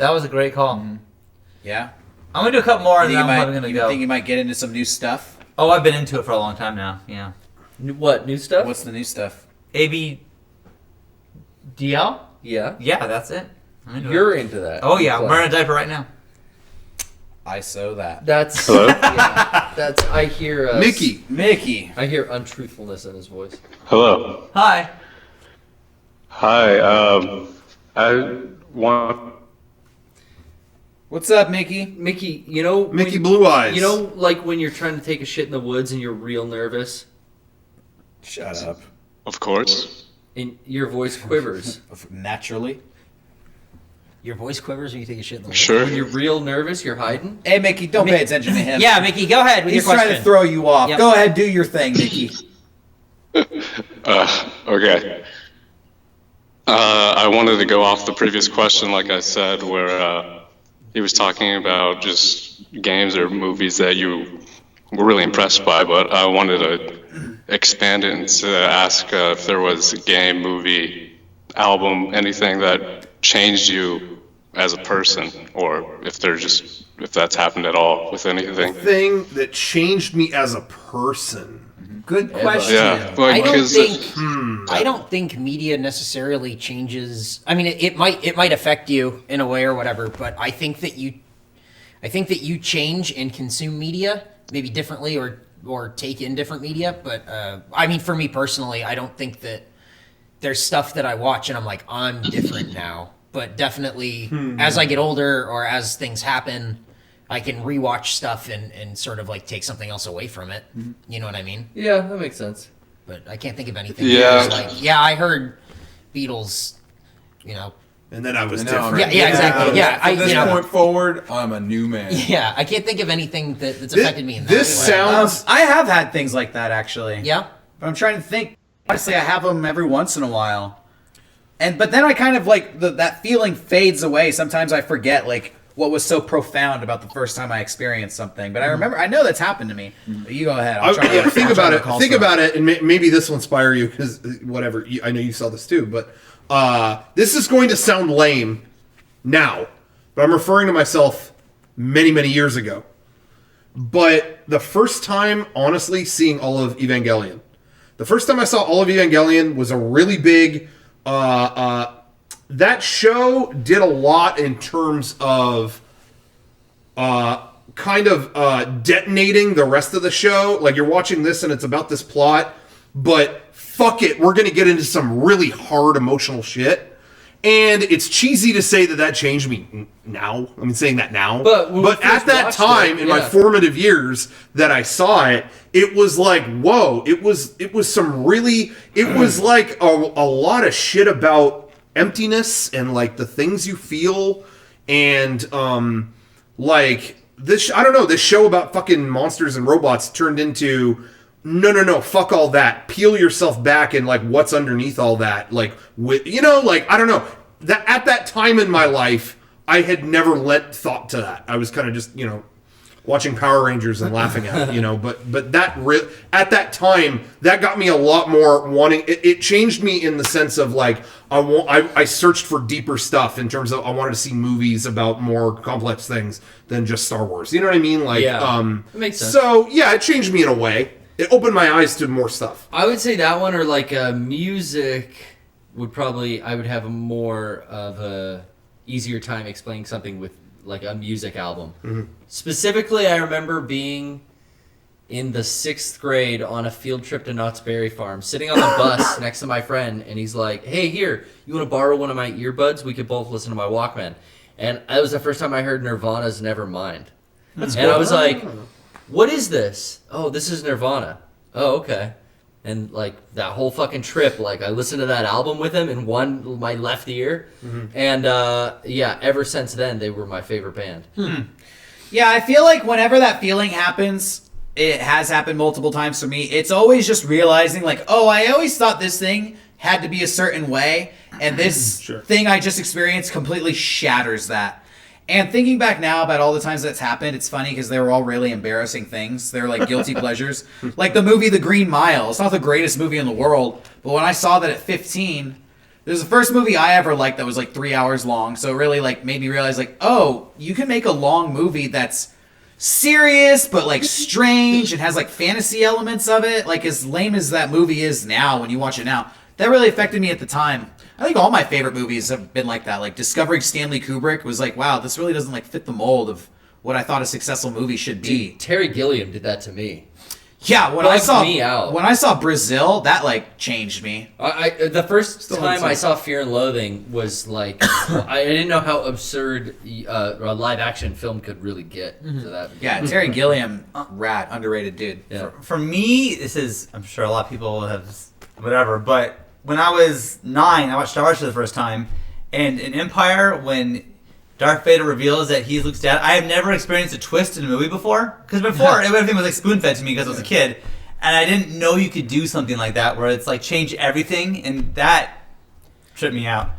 That was a great call. Mm-hmm. Yeah. I'm gonna do a couple more, and then I'm probably gonna go. You think you might get into some new stuff? Oh, I've been into it for a long time now. Yeah. What new stuff? What's the new stuff? ABDL? Yeah. Yeah, that's it. You're into that. Oh yeah, I'm wearing a diaper right now. I sew that. That's Hello? yeah. That's I hear Mickey. I hear untruthfulness in his voice. Hello. Hi. Hi. I want. What's up, Mickey? Mickey, you know Mickey Blue Eyes. You know, like when you're trying to take a shit in the woods and you're real nervous, Shut up. Of course. and your voice quivers. Naturally. Your voice quivers when you take a shit in the woods? Sure. When you're real nervous, you're hiding. Hey, Mickey, don't pay attention to him. Yeah, Mickey, go ahead with He's your question. trying to throw you off. Yep. Go ahead, do your thing, Mickey. Okay. I wanted to go off the previous question, like I said, where he was talking about just games or movies that you were really impressed by, but I wanted to expand it and to ask if there was a game, movie, album, anything that changed you as a person, or if that's happened at all with anything. Thing that changed me as a person. Good question. Yeah, like, I don't think media necessarily changes. I mean, it might affect you in a way or whatever, but I think that you change and consume media maybe differently or take in different media. But I mean, for me personally, I don't think that there's stuff that I watch and I'm like, I'm different now. But definitely, as I get older or as things happen, I can rewatch stuff and sort of like take something else away from it. You know what I mean? Yeah, that makes sense. But I can't think of anything. Yeah. Like, yeah, I heard Beatles, you know. And then I was And now I'm- different. Yeah, exactly. Yeah, From this point forward, I'm a new man. Yeah, I can't think of anything that's affected me in that This way. sounds... I have had things like that, actually. Yeah? But I'm trying to think. Honestly, I have them every once in a while. But then I kind of like that feeling fades away. Sometimes I forget like what was so profound about the first time I experienced something. But I remember, I know that's happened to me. But you go ahead. Think about it. Think about it, and maybe this will inspire you because whatever. I know you saw this too, but this is going to sound lame now, but I'm referring to myself many, many years ago. But the first time, honestly, seeing all of Evangelion, the first time I saw all of Evangelion was a really big. That show did a lot in terms of kind of detonating the rest of the show. Like, you're watching this and it's about this plot, but fuck it, we're going to get into some really hard emotional shit. And it's cheesy to say that changed me now. I mean, saying that now. But at that time, in my formative years that I saw it, it was like, whoa, it was some really, it was like a lot of shit about emptiness and like the things you feel. And like this, I don't know, this show about fucking monsters and robots turned into, no, fuck all that. Peel yourself back and like what's underneath all that. Like, like, I don't know. That at that time in my life, I had never lent thought to that. I was kind of just, watching Power Rangers and laughing at it, but that at that time, that got me a lot more wanting, it changed me in the sense of like, I searched for deeper stuff in terms of, I wanted to see movies about more complex things than just Star Wars. You know what I mean? Like, it makes sense. So yeah, it changed me in a way. It opened my eyes to more stuff. I would say that one, or like music would probably, I would have more of a easier time explaining something with like a music album. Mm-hmm. Specifically, I remember being in the 6th grade on a field trip to Knott's Berry Farm, sitting on the bus next to my friend, and he's like, hey, here, you want to borrow one of my earbuds? We could both listen to my Walkman. And that was the first time I heard Nirvana's Nevermind. And I was like, what is this? Oh, this is Nirvana. Oh, okay. And like that whole fucking trip, like I listened to that album with him in my left ear. Mm-hmm. And yeah, ever since then, they were my favorite band. Yeah, I feel like whenever that feeling happens, it has happened multiple times for me. It's always just realizing like, oh, I always thought this thing had to be a certain way. And this thing I just experienced completely shatters that. And thinking back now about all the times that's happened, it's funny because they were all really embarrassing things. They're like guilty pleasures. Like the movie The Green Mile. It's not the greatest movie in the world. But when I saw that at 15, It was the first movie I ever liked that was like 3 hours long. So it really like made me realize like, oh, you can make a long movie that's serious but like strange and has like fantasy elements of it. Like as lame as that movie is now, when you watch it now, that really affected me at the time. I think all my favorite movies have been like that. Like discovering Stanley Kubrick was like, wow, this really doesn't like fit the mold of what I thought a successful movie should be. Dude, Terry Gilliam did that to me. Yeah, when Bugged me out. I saw Brazil, that like changed me. The first Still time insane. I saw Fear and Loathing was like I didn't know how absurd a live action film could really get to that. Yeah, Terry Gilliam, rad, underrated dude. Yeah. For me, this is, I'm sure a lot of people have whatever, but when I was 9, I watched Star Wars for the first time, and in Empire, when Darth Vader reveals that he's Luke's dad, I have never experienced a twist in a movie before. Because before, everything was like spoon-fed to me because I was a kid. And I didn't know you could do something like that where it's like change everything, and that tripped me out.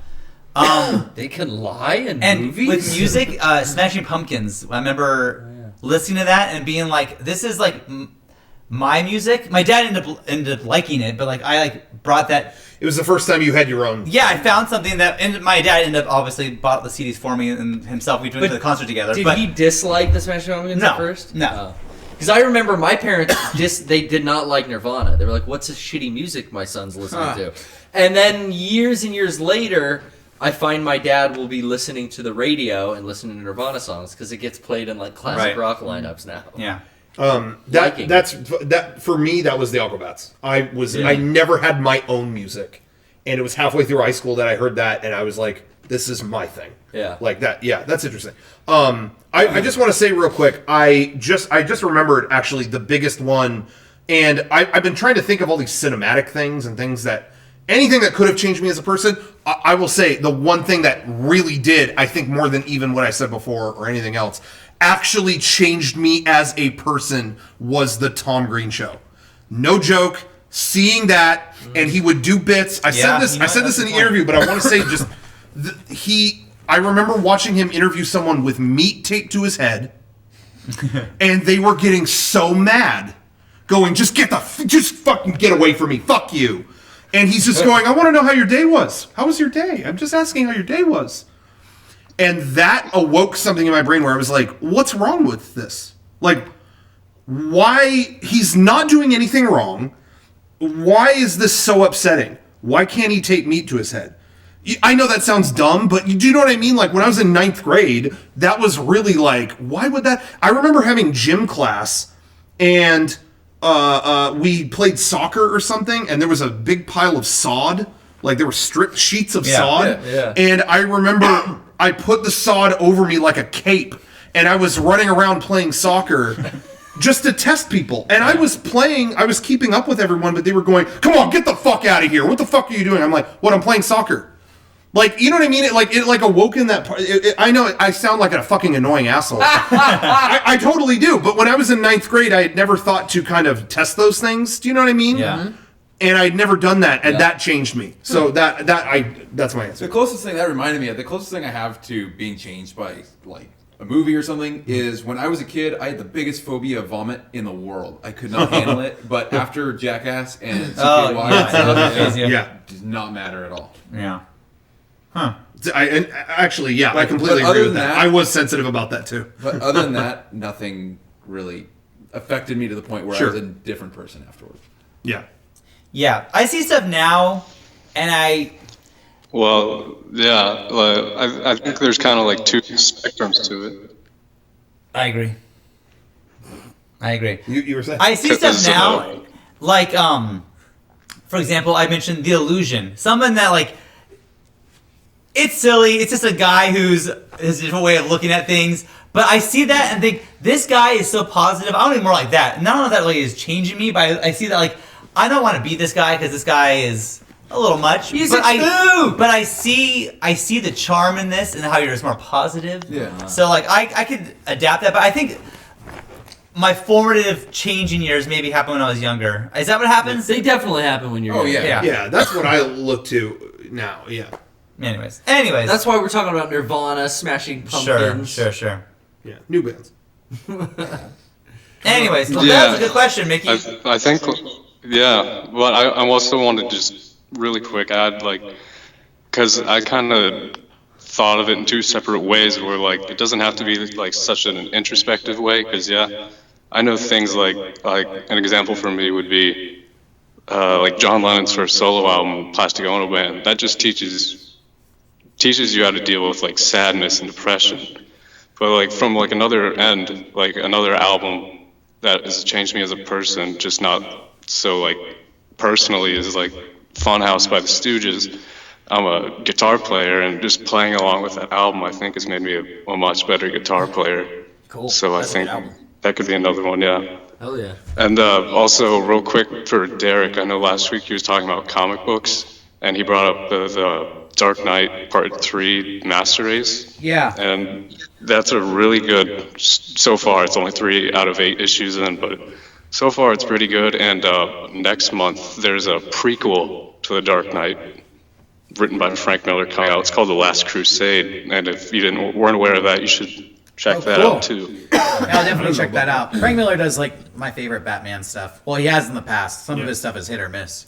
They could lie in And movies? with music, Smashing Pumpkins, I remember listening to that and being like, this is like my music. My dad ended up liking it, but like I like brought that. It was the first time you had your own. Yeah, I found something that, and my dad ended up obviously bought the CDs for me and himself. We went to the concert together. Did but he dislike the Smashing Pumpkins No, at first? no. Because I remember my parents they did not like Nirvana. They were like, "What's this shitty music my son's listening to?" And then years and years later, I find my dad will be listening to the radio and listening to Nirvana songs because it gets played in like classic Right. rock lineups now. Yeah. That for me, that was the Aquabats. I never had my own music, and it was halfway through high school that I heard that, and I was like, this is my thing. Yeah. Like that. Yeah, that's interesting. I just want to say real quick, I just remembered actually the biggest one, and I've been trying to think of all these cinematic things and things that anything that could have changed me as a person. I will say the one thing that really did, I think more than even what I said before or anything else, actually changed me as a person was the Tom Green show. No joke. Seeing that, and he would do bits. I said this in the interview, but I want to say just I remember watching him interview someone with meat taped to his head, and they were getting so mad, going, just fucking get away from me, fuck you. And he's just going, I want to know how your day was. How was your day? I'm just asking how your day was. And that awoke something in my brain where I was like, what's wrong with this? Like, why? He's not doing anything wrong. Why is this so upsetting? Why can't he tape meat to his head? I know that sounds dumb, but do you know what I mean? Like when I was in 9th grade, that was really like, why would that? I remember having gym class, and we played soccer or something, and there was a big pile of sod. Like there were stripped sheets of sod. Yeah. And I remember I put the sod over me like a cape, and I was running around playing soccer just to test people. And I was keeping up with everyone, but they were going, come on, get the fuck out of here. What the fuck are you doing? I'm like, what? I'm playing soccer. Like, you know what I mean? It like awoke in that part. I know I sound like a fucking annoying asshole. I totally do. But when I was in 9th grade, I had never thought to kind of test those things. Do you know what I mean? Yeah. And I'd never done that, and that changed me. So that's my answer. The closest thing that reminded me of, the closest thing I have to being changed by like a movie or something is when I was a kid, I had the biggest phobia of vomit in the world. I could not handle it. But after Jackass and CKY, Yeah. does not matter at all. Yeah. Huh. I completely but other agree with than that. that- I was sensitive about that too. But other than that, nothing really affected me to the point where Sure. I was a different person afterwards. Yeah. Yeah. I see stuff now, and Well, yeah, I think there's kind of like two spectrums to it. I agree. You were saying? I see stuff So- now, like, for example, I mentioned The Illusion. Something that, like, it's silly. It's just a guy who's has a different way of looking at things. But I see that and think, this guy is so positive. I want to be more like that. And I don't know if that really is changing me, but I see that, like, I don't want to be this guy because this guy is a little much. But I see the charm in this and how you're just more positive. Yeah. So, like, I could adapt that. But I think my formative changing years maybe happened when I was younger. Is that what happens? They definitely happen when you're Oh, young. yeah. Yeah, that's what I look to now. Yeah. Anyways. That's why we're talking about Nirvana, Smashing Pumpkins. Sure. Yeah. New bands. Anyways, well, Yeah. that was a good question, Mickey. I think, yeah, but I also wanted to just really quick add, like, because I kind of thought of it in two separate ways where like it doesn't have to be like such an introspective way because I know things like an example for me would be like John Lennon's first solo album Plastic Ono Band. That just teaches you how to deal with like sadness and depression. But like from like another end, like another album that has changed me as a person, just not so like personally, is like Funhouse by the Stooges. I'm a guitar player, and just playing along with that album, I think, has made me a much better guitar player. Cool. So That's a I think good album. that could be another one, yeah. Hell yeah. And also, real quick for Derek, I know last week he was talking about comic books, and he brought up the Dark Knight Part 3 Master Race. Yeah. And that's a really good, so far, it's only 3 out of 8 issues in, but so far it's pretty good. And next month, there's a prequel to The Dark Knight, written by Frank Miller, coming out. It's called The Last Crusade, and if you weren't aware of that, you should check that cool. out too. Yeah, I'll definitely check that out. Frank Miller does like my favorite Batman stuff. Well, he has in the past. Some of his stuff is hit or miss.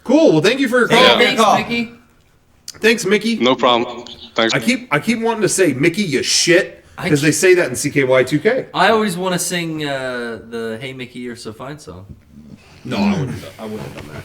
Cool. Well, thank you for your call. Yeah. Thanks, call. Mickey. Thanks, Mickey. No problem. Thanks. I keep wanting to say Mickey, you shit, because they say that in CKY2K. I always want to sing the "Hey Mickey, You're So Fine" song. No, I wouldn't have done that.